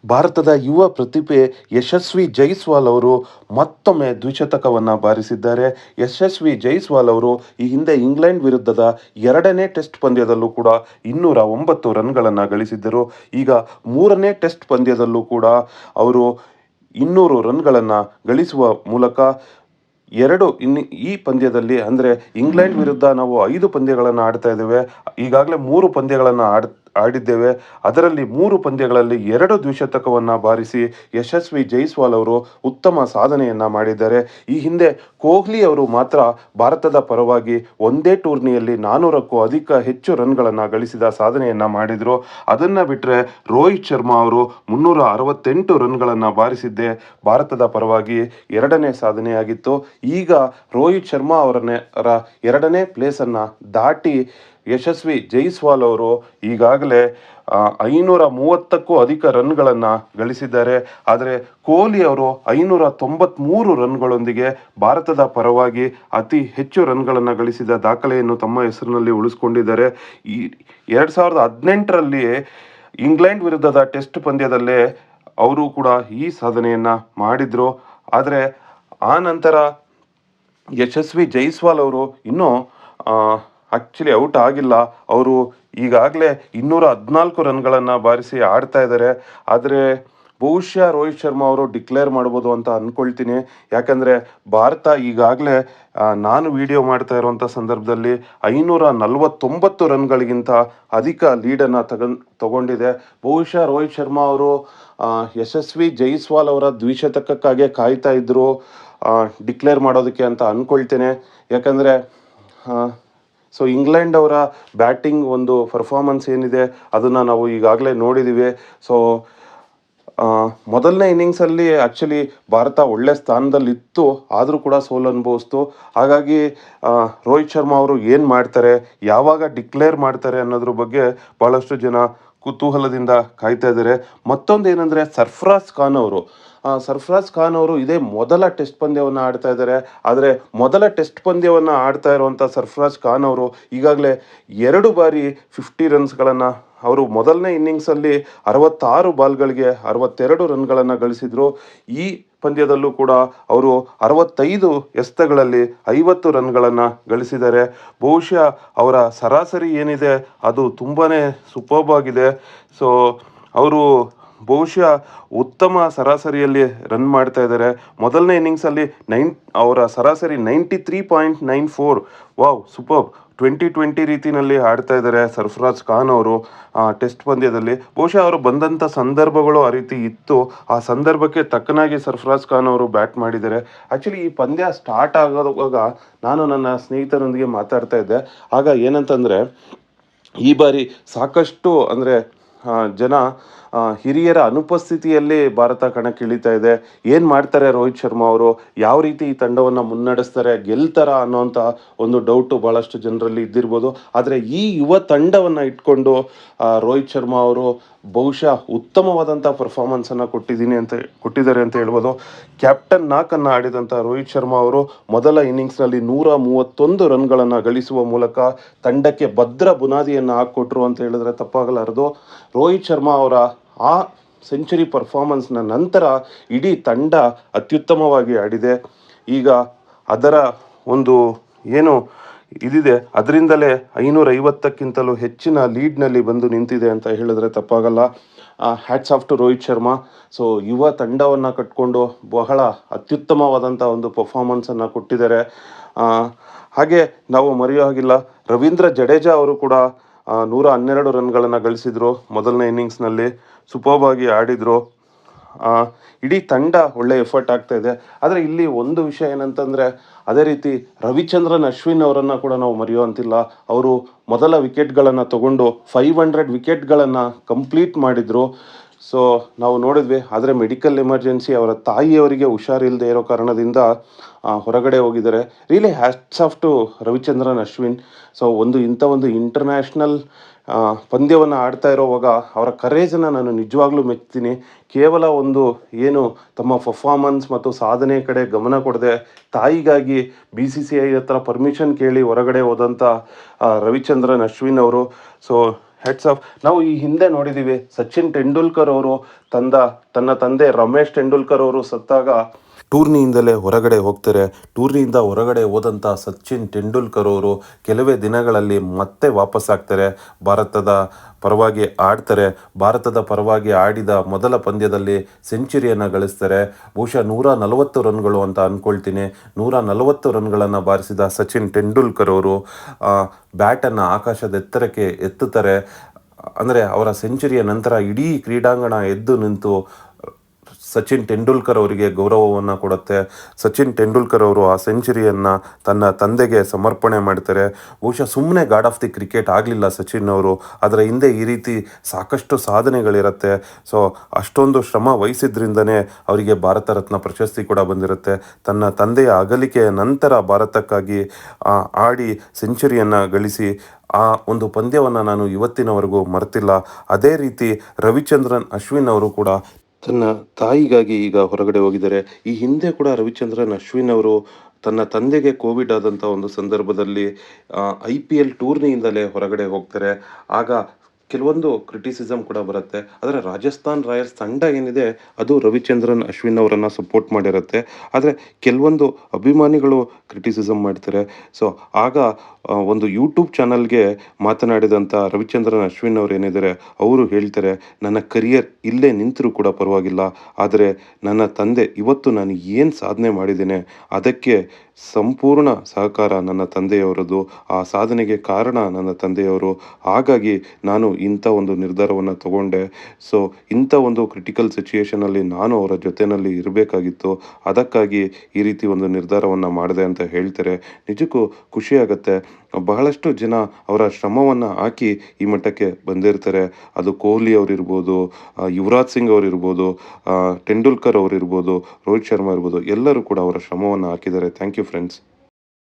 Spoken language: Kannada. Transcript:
ಭಾರತದ ಯುವ ಪ್ರತಿಭೆ ಯಶಸ್ವಿ ಜೈಸ್ವಾಲ್ ಅವರು ಮತ್ತೊಮ್ಮೆ ದ್ವಿಶತಕವನ್ನು ಬಾರಿಸಿದ್ದಾರೆ. ಯಶಸ್ವಿ ಜೈಸ್ವಾಲ್ ಅವರು ಈ ಹಿಂದೆ ಇಂಗ್ಲೆಂಡ್ ವಿರುದ್ಧದ ಎರಡನೇ ಟೆಸ್ಟ್ ಪಂದ್ಯದಲ್ಲೂ ಕೂಡ 209 ರನ್ಗಳನ್ನು ಗಳಿಸಿದ್ದರು. ಈಗ ಮೂರನೇ ಟೆಸ್ಟ್ ಪಂದ್ಯದಲ್ಲೂ ಕೂಡ ಅವರು 200 ರನ್ಗಳನ್ನು ಗಳಿಸುವ ಮೂಲಕ ಈ ಪಂದ್ಯದಲ್ಲಿ ಅಂದರೆ ಇಂಗ್ಲೆಂಡ್ ವಿರುದ್ಧ ನಾವು 5 ಪಂದ್ಯಗಳನ್ನು ಆಡ್ತಾ ಇದ್ದೇವೆ. ಈಗಾಗಲೇ 3 ಪಂದ್ಯಗಳನ್ನು ಆಡಿದ್ದೇವೆ. ಅದರಲ್ಲಿ 3 ಪಂದ್ಯಗಳಲ್ಲಿ 2 ದ್ವಿಶತಕವನ್ನು ಬಾರಿಸಿ ಯಶಸ್ವಿ ಜೈಸ್ವಾಲ್ ಅವರು ಉತ್ತಮ ಸಾಧನೆಯನ್ನು ಮಾಡಿದ್ದಾರೆ. ಈ ಹಿಂದೆ ಕೊಹ್ಲಿ ಅವರು ಮಾತ್ರ ಭಾರತದ ಪರವಾಗಿ ಒಂದೇ ಟೂರ್ನಿಯಲ್ಲಿ 400ಕ್ಕೂ ಹೆಚ್ಚು ರನ್ಗಳನ್ನು ಗಳಿಸಿದ ಸಾಧನೆಯನ್ನು ಮಾಡಿದರು. ಅದನ್ನು ಬಿಟ್ಟರೆ ರೋಹಿತ್ ಶರ್ಮಾ ಅವರು 368 ರನ್ಗಳನ್ನು ಬಾರಿಸಿದ್ದೇ ಭಾರತದ ಪರವಾಗಿ ಎರಡನೇ ಸಾಧನೆಯಾಗಿತ್ತು. ಈಗ ರೋಹಿತ್ ಶರ್ಮಾ ಅವರ ಎರಡನೇ ಪ್ಲೇಸನ್ನು ದಾಟಿ ಯಶಸ್ವಿ ಜೈಸ್ವಾಲ್ ಅವರು ಈಗಾಗಲೇ 530ಕ್ಕೂ ಅಧಿಕ ರನ್ಗಳನ್ನು ಗಳಿಸಿದ್ದಾರೆ. ಆದರೆ ಕೊಹ್ಲಿ ಅವರು 593 ರನ್ಗಳೊಂದಿಗೆ ಭಾರತದ ಪರವಾಗಿ ಅತಿ ಹೆಚ್ಚು ರನ್ಗಳನ್ನು ಗಳಿಸಿದ ದಾಖಲೆಯನ್ನು ತಮ್ಮ ಹೆಸರಿನಲ್ಲಿ ಉಳಿಸ್ಕೊಂಡಿದ್ದಾರೆ. 2018ರಲ್ಲಿ ಇಂಗ್ಲೆಂಡ್ ವಿರುದ್ಧದ ಟೆಸ್ಟ್ ಪಂದ್ಯದಲ್ಲೇ ಅವರು ಕೂಡ ಈ ಸಾಧನೆಯನ್ನು ಮಾಡಿದರು. ಆದರೆ ಆ ನಂತರ ಯಶಸ್ವಿ ಜೈಸ್ವಾಲ್ ಅವರು ಇನ್ನೂ ಆ್ಯಕ್ಚುಲಿ ಔಟ್ ಆಗಿಲ್ಲ. ಅವರು ಈಗಾಗಲೇ 214 ರನ್ಗಳನ್ನು ಬಾರಿಸಿ ಆಡ್ತಾ ಇದ್ದಾರೆ. ಆದರೆ ಬಹುಶಃ ರೋಹಿತ್ ಶರ್ಮಾ ಅವರು ಡಿಕ್ಲೇರ್ ಮಾಡ್ಬೋದು ಅಂತ ಅಂದ್ಕೊಳ್ತೀನಿ. ಯಾಕಂದರೆ ಭಾರತ ಈಗಾಗಲೇ ನಾನು ವಿಡಿಯೋ ಮಾಡ್ತಾ ಇರುವಂಥ ಸಂದರ್ಭದಲ್ಲಿ 549 ರನ್ಗಳಿಗಿಂತ ಅಧಿಕ ಲೀಡನ್ನು ತಗೊಂಡಿದೆ. ಬಹುಶಃ ರೋಹಿತ್ ಶರ್ಮಾ ಅವರು ಯಶಸ್ವಿ ಜೈಸ್ವಾಲ್ ಅವರ ದ್ವಿಶತಕಕ್ಕಾಗಿ ಕಾಯ್ತಾ ಇದ್ದರು ಡಿಕ್ಲೇರ್ ಮಾಡೋದಕ್ಕೆ ಅಂತ ಅಂದ್ಕೊಳ್ತೇನೆ. ಯಾಕಂದರೆ ಇಂಗ್ಲೆಂಡ್ ಅವರ ಬ್ಯಾಟಿಂಗ್ ಒಂದು ಪರ್ಫಾರ್ಮೆನ್ಸ್ ಏನಿದೆ ಅದನ್ನು ನಾವು ಈಗಾಗಲೇ ನೋಡಿದ್ದೀವಿ. ಮೊದಲನೇ ಇನ್ನಿಂಗ್ಸಲ್ಲಿ ಆ್ಯಕ್ಚುಲಿ ಭಾರತ ಒಳ್ಳೆ ಸ್ಥಾನದಲ್ಲಿತ್ತು, ಆದರೂ ಕೂಡ ಸೋಲು ಅನುಭವಿಸ್ತು. ಹಾಗಾಗಿ ರೋಹಿತ್ ಶರ್ಮಾ ಅವರು ಏನು ಮಾಡ್ತಾರೆ, ಯಾವಾಗ ಡಿಕ್ಲೇರ್ ಮಾಡ್ತಾರೆ ಅನ್ನೋದ್ರ ಬಗ್ಗೆ ಭಾಳಷ್ಟು ಜನ ಕುತೂಹಲದಿಂದ ಕಾಯ್ತಾ ಇದ್ದಾರೆ. ಮತ್ತೊಂದು ಏನಂದರೆ ಸರ್ಫರಾಜ್ ಖಾನ್ ಅವರು ಇದೇ ಮೊದಲ ಟೆಸ್ಟ್ ಪಂದ್ಯವನ್ನು ಆಡ್ತಾ ಇದ್ದಾರೆ. ಆದರೆ ಮೊದಲ ಟೆಸ್ಟ್ ಪಂದ್ಯವನ್ನು ಆಡ್ತಾ ಇರುವಂಥ ಸರ್ಫರಾಜ್ ಖಾನ್ ಅವರು ಈಗಾಗಲೇ 2 ಬಾರಿ 50 ರನ್ಸ್ಗಳನ್ನು ಅವರು ಮೊದಲನೇ ಇನ್ನಿಂಗ್ಸಲ್ಲಿ 66 ಬಾಲ್ಗಳಿಗೆ 62 ರನ್ಗಳನ್ನು ಗಳಿಸಿದರು. ಈ ಪಂದ್ಯದಲ್ಲೂ ಕೂಡ ಅವರು 65 ಎಸೆತಗಳಲ್ಲಿ 50 ರನ್ಗಳನ್ನು ಗಳಿಸಿದ್ದಾರೆ. ಬಹುಶಃ ಅವರ ಸರಾಸರಿ ಏನಿದೆ ಅದು ತುಂಬಾ ಸೂಪರ್ಬ್ ಆಗಿದೆ. ಅವರು ಬಹುಶಃ ಉತ್ತಮ ಸರಾಸರಿಯಲ್ಲಿ ರನ್ ಮಾಡ್ತಾ ಇದ್ದಾರೆ. ಮೊದಲನೇ ಇನ್ನಿಂಗ್ಸಲ್ಲಿ ಅವರ ಸರಾಸರಿ 93.94. Wow, superb. 2020 ರೀತಿಯಲ್ಲಿ ಆಡ್ತಾ ಇದ್ದಾರೆ ಸರ್ಫರಾಜ್ ಖಾನ್ ಅವರು ಟೆಸ್ಟ್ ಪಂದ್ಯದಲ್ಲಿ. ಬಹುಶಃ ಅವರು ಬಂದಂಥ ಸಂದರ್ಭಗಳು ಆ ರೀತಿ ಇತ್ತು. ಆ ಸಂದರ್ಭಕ್ಕೆ ತಕ್ಕನಾಗಿ ಸರ್ಫರಾಜ್ ಖಾನ್ ಅವರು ಬ್ಯಾಟ್ ಮಾಡಿದ್ದಾರೆ. ಆ್ಯಕ್ಚುಲಿ ಈ ಪಂದ್ಯ ಸ್ಟಾರ್ಟ್ ಆಗೋವಾಗ ನಾನು ನನ್ನ ಸ್ನೇಹಿತರೊಂದಿಗೆ ಮಾತಾಡ್ತಾ ಇದ್ದೆ. ಆಗ ಏನಂತಂದರೆ ಈ ಬಾರಿ ಸಾಕಷ್ಟು ಅಂದರೆ ಜನ ಹಿರಿಯರ ಅನುಪಸ್ಥಿತಿಯಲ್ಲಿ ಭಾರತ ಕಣಕ್ಕಿಳಿತಾ ಇದೆ. ಏನು ಮಾಡ್ತಾರೆ ರೋಹಿತ್ ಶರ್ಮಾ ಅವರು, ಯಾವ ರೀತಿ ಈ ತಂಡವನ್ನು ಮುನ್ನಡೆಸ್ತಾರೆ, ಗೆಲ್ತಾರ ಅನ್ನೋಂಥ ಒಂದು ಡೌಟು ಭಾಳಷ್ಟು ಜನರಲ್ಲಿ ಇದ್ದಿರ್ಬೋದು. ಆದರೆ ಈ ಯುವ ತಂಡವನ್ನು ಇಟ್ಕೊಂಡು ರೋಹಿತ್ ಶರ್ಮಾ ಅವರು ಬಹುಶಃ ಉತ್ತಮವಾದಂಥ ಪರ್ಫಾರ್ಮೆನ್ಸನ್ನು ಕೊಟ್ಟಿದ್ದಾರೆ ಅಂತ ಹೇಳ್ಬೋದು. ಕ್ಯಾಪ್ಟನ್ ನಾಕನ್ನು ಆಡಿದಂಥ ರೋಹಿತ್ ಶರ್ಮಾ ಅವರು ಮೊದಲ ಇನ್ನಿಂಗ್ಸ್ನಲ್ಲಿ 131 ರನ್ಗಳನ್ನು ಗಳಿಸುವ ಮೂಲಕ ತಂಡಕ್ಕೆ ಭದ್ರ ಬುನಾದಿಯನ್ನು ಹಾಕ್ಕೊಟ್ರು ಅಂತ ಹೇಳಿದ್ರೆ ತಪ್ಪಾಗಲಾರದು. ರೋಹಿತ್ ಶರ್ಮಾ ಅವರ ಆ ಸೆಂಚುರಿ ಪರ್ಫಾರ್ಮೆನ್ಸ್ನ ನಂತರ ಇಡೀ ತಂಡ ಅತ್ಯುತ್ತಮವಾಗಿ ಆಡಿದೆ. ಈಗ ಅದರ ಒಂದು ಏನು ಇದಿದೆ ಅದರಿಂದಲೇ 550ಕ್ಕಿಂತಲೂ ಹೆಚ್ಚಿನ ಲೀಡ್ನಲ್ಲಿ ಬಂದು ನಿಂತಿದೆ ಅಂತ ಹೇಳಿದ್ರೆ ತಪ್ಪಾಗಲ್ಲ. Hats off to Rohit Sharma. ಯುವ ತಂಡವನ್ನು ಕಟ್ಕೊಂಡು ಬಹಳ ಅತ್ಯುತ್ತಮವಾದಂಥ ಒಂದು ಪರ್ಫಾರ್ಮೆನ್ಸನ್ನು ಕೊಟ್ಟಿದ್ದಾರೆ. ಹಾಗೆ ನಾವು ಮರೆಯೋ ಹಾಗಿಲ್ಲ, ರವೀಂದ್ರ ಜಡೇಜಾ ಅವರು ಕೂಡ 112 ರನ್ಗಳನ್ನು ಗಳಿಸಿದರು. ಮೊದಲನೇ ಇನ್ನಿಂಗ್ಸ್ನಲ್ಲಿ ಸೂಪರ್ಬ್ ಆಗಿ ಆಡಿದರು. ಇಡೀ ತಂಡ ಒಳ್ಳೆ ಎಫರ್ಟ್ ಆಗ್ತಾ ಇದೆ. ಆದರೆ ಇಲ್ಲಿ ಒಂದು ವಿಷಯ ಏನಂತಂದರೆ, ಅದೇ ರೀತಿ ರವಿಚಂದ್ರನ್ ಅಶ್ವಿನ್ ಅವರನ್ನು ಕೂಡ ನಾವು ಮರೆಯುವಂತಿಲ್ಲ. ಅವರು ಮೊದಲ ವಿಕೆಟ್ಗಳನ್ನು ತಗೊಂಡು 500 ವಿಕೆಟ್ಗಳನ್ನು ಕಂಪ್ಲೀಟ್ ಮಾಡಿದರು. ನಾವು ನೋಡಿದ್ವಿ. ಆದರೆ ಮೆಡಿಕಲ್ ಎಮರ್ಜೆನ್ಸಿ, ಅವರ ತಾಯಿಯವರಿಗೆ ಹುಷಾರಿಲ್ಲದೆ ಇರೋ ಕಾರಣದಿಂದ ಹೊರಗಡೆ ಹೋಗಿದ್ದಾರೆ. Really hats off to Ravichandran Ashwin. ಇಂಥ ಒಂದು ಇಂಟರ್ನ್ಯಾಷನಲ್ ಪಂದ್ಯವನ್ನು ಆಡ್ತಾ ಇರೋವಾಗ ಅವರ ಕರೇಜನ್ನು ನಾನು ನಿಜವಾಗ್ಲೂ ಮೆಚ್ತೀನಿ. ಕೇವಲ ಏನು ತಮ್ಮ ಪರ್ಫಾರ್ಮೆನ್ಸ್ ಮತ್ತು ಸಾಧನೆ ಕಡೆ ಗಮನ ಕೊಡದೆ ತಾಯಿಗಾಗಿ BCCI ಹತ್ರ ಪರ್ಮಿಷನ್ ಕೇಳಿ ಹೊರಗಡೆ ಹೋದಂಥ ರವಿಚಂದ್ರನ್ ಅಶ್ವಿನ್ ಅವರು ಹೆಡ್ಸ್ ಆಫ್. ನಾವು ಈ ಹಿಂದೆ ನೋಡಿದ್ದೀವಿ ಸಚಿನ್ ತೆಂಡೂಲ್ಕರ್ ಅವರು ತನ್ನ ತಂದೆ ರಮೇಶ್ ತೆಂಡೂಲ್ಕರ್ ಅವರು ಸತ್ತಾಗ ಟೂರ್ನಿಯಿಂದಲೇ ಹೊರಗಡೆ ಹೋಗ್ತಾರೆ. ಟೂರ್ನಿಯಿಂದ ಹೊರಗಡೆ ಹೋದಂಥ ಸಚಿನ್ ತೆಂಡೂಲ್ಕರ್ ಅವರು ಕೆಲವೇ ದಿನಗಳಲ್ಲಿ ಮತ್ತೆ ವಾಪಸ್ಸಾಗ್ತಾರೆ. ಭಾರತದ ಪರವಾಗಿ ಆಡ್ತಾರೆ. ಭಾರತದ ಪರವಾಗಿ ಆಡಿದ ಮೊದಲ ಪಂದ್ಯದಲ್ಲಿ ಸೆಂಚುರಿಯನ್ನು ಗಳಿಸ್ತಾರೆ. ಬಹುಶಃ 140 ರನ್ಗಳು ಅಂತ ಅಂದ್ಕೊಳ್ತೀನಿ. 140 ರನ್ಗಳನ್ನು ಬಾರಿಸಿದ ಸಚಿನ್ ತೆಂಡೂಲ್ಕರ್ ಅವರು ಬ್ಯಾಟನ್ನು ಆಕಾಶದ ಎತ್ತರಕ್ಕೆ ಎತ್ತುತ್ತಾರೆ. ಅಂದರೆ ಅವರ ಸೆಂಚುರಿಯ ನಂತರ ಇಡೀ ಕ್ರೀಡಾಂಗಣ ಎದ್ದು ನಿಂತು ಸಚಿನ್ ತೆಂಡೂಲ್ಕರ್ ಅವರಿಗೆ ಗೌರವವನ್ನು ಕೊಡುತ್ತೆ. ಸಚಿನ್ ತೆಂಡೂಲ್ಕರ್ ಅವರು ಆ ಸೆಂಚುರಿಯನ್ನು ತನ್ನ ತಂದೆಗೆ ಸಮರ್ಪಣೆ ಮಾಡ್ತಾರೆ. ಬಹುಶಃ ಸುಮ್ಮನೆ ಗಾಡ್ ಆಫ್ ದಿ ಕ್ರಿಕೆಟ್ ಆಗಲಿಲ್ಲ ಸಚಿನ್ ಅವರು, ಅದರ ಹಿಂದೆ ಈ ರೀತಿ ಸಾಕಷ್ಟು ಸಾಧನೆಗಳಿರುತ್ತೆ. ಸೊ ಅಷ್ಟೊಂದು ಶ್ರಮ ವಹಿಸಿದ್ರಿಂದನೇ ಅವರಿಗೆ ಭಾರತ ರತ್ನ ಪ್ರಶಸ್ತಿ ಕೂಡ ಬಂದಿರುತ್ತೆ. ತನ್ನ ತಂದೆಯ ಅಗಲಿಕೆಯ ನಂತರ ಭಾರತಕ್ಕಾಗಿ ಆಡಿ ಸೆಂಚುರಿಯನ್ನು ಗಳಿಸಿ ಆ ಒಂದು ಪಂದ್ಯವನ್ನು ನಾನು ಇವತ್ತಿನವರೆಗೂ ಮರೆತಿಲ್ಲ. ಅದೇ ರೀತಿ ರವಿಚಂದ್ರನ್ ಅಶ್ವಿನ್ ಅವರು ಕೂಡ ತನ್ನ ತಾಯಿಗಾಗಿ ಈಗ ಹೊರಗಡೆ ಹೋಗಿದ್ದಾರೆ. ಈ ಹಿಂದೆ ಕೂಡ ರವಿಚಂದ್ರನ್ ಅಶ್ವಿನ್ ಅವರು ತನ್ನ ತಂದೆಗೆ ಕೋವಿಡ್ ಆದಂಥ ಒಂದು ಸಂದರ್ಭದಲ್ಲಿ IPL ಟೂರ್ನಿಯಿಂದಲೇ ಹೊರಗಡೆ ಹೋಗ್ತಾರೆ. ಆಗ ಕೆಲವೊಂದು ಕ್ರಿಟಿಸಿಸಮ್ ಕೂಡ ಬರುತ್ತೆ. ಆದರೆ ರಾಜಸ್ಥಾನ್ ರಾಯಲ್ಸ್ ತಂಡ ಏನಿದೆ ಅದು ರವಿಚಂದ್ರನ್ ಅಶ್ವಿನ್ ಅವರನ್ನು ಸಪೋರ್ಟ್ ಮಾಡಿರುತ್ತೆ. ಆದರೆ ಕೆಲವೊಂದು ಅಭಿಮಾನಿಗಳು ಕ್ರಿಟಿಸಿಸಮ್ ಮಾಡ್ತಾರೆ. ಸೊ ಆಗ ಒಂದು ಯೂಟ್ಯೂಬ್ ಚಾನಲ್ಗೆ ಮಾತನಾಡಿದಂಥ ರವಿಚಂದ್ರನ್ ಅಶ್ವಿನ್ ಅವರು ಏನಿದ್ದಾರೆ ಅವರು ಹೇಳ್ತಾರೆ, ನನ್ನ ಕರಿಯರ್ ಇಲ್ಲೇ ನಿಂತರೂ ಕೂಡ ಪರವಾಗಿಲ್ಲ, ಆದರೆ ನನ್ನ ತಂದೆ ಇವತ್ತು ನಾನು ಏನು ಸಾಧನೆ ಮಾಡಿದ್ದೇನೆ ಅದಕ್ಕೆ ಸಂಪೂರ್ಣ ಸಹಕಾರ ನನ್ನ ತಂದೆಯವರದು. ಆ ಸಾಧನೆಗೆ ಕಾರಣ ನನ್ನ ತಂದೆಯವರು. ಹಾಗಾಗಿ ನಾನು ಇಂಥ ಒಂದು ನಿರ್ಧಾರವನ್ನು ತಗೊಂಡೆ. ಸೊ ಇಂಥ ಒಂದು ಕ್ರಿಟಿಕಲ್ ಸಿಚುಯೇಷನಲ್ಲಿ ನಾನು ಅವರ ಜೊತೆಯಲ್ಲಿ ಇರಬೇಕಾಗಿತ್ತು. ಅದಕ್ಕಾಗಿ ಈ ರೀತಿ ಒಂದು ನಿರ್ಧಾರವನ್ನು ಮಾಡಿದೆ ಅಂತ ಹೇಳ್ತಾರೆ. ನಿಜಕ್ಕೂ ಖುಷಿಯಾಗತ್ತೆ. ಬಹಳಷ್ಟು ಜನ ಅವರ ಶ್ರಮವನ್ನು ಹಾಕಿ ಈ ಮಟ್ಟಕ್ಕೆ ಬಂದಿರ್ತಾರೆ. ಅದು ಕೊಹ್ಲಿ ಅವರಿರ್ಬೋದು, ಯುವರಾಜ್ ಸಿಂಗ್ ಅವರಿರ್ಬೋದು, ತೆಂಡೂಲ್ಕರ್ ಅವರಿರ್ಬೋದು, ರೋಹಿತ್ ಶರ್ಮಾ ಇರ್ಬೋದು, ಎಲ್ಲರೂ ಕೂಡ ಅವರ ಶ್ರಮವನ್ನು ಹಾಕಿದ್ದಾರೆ. Thank you friends.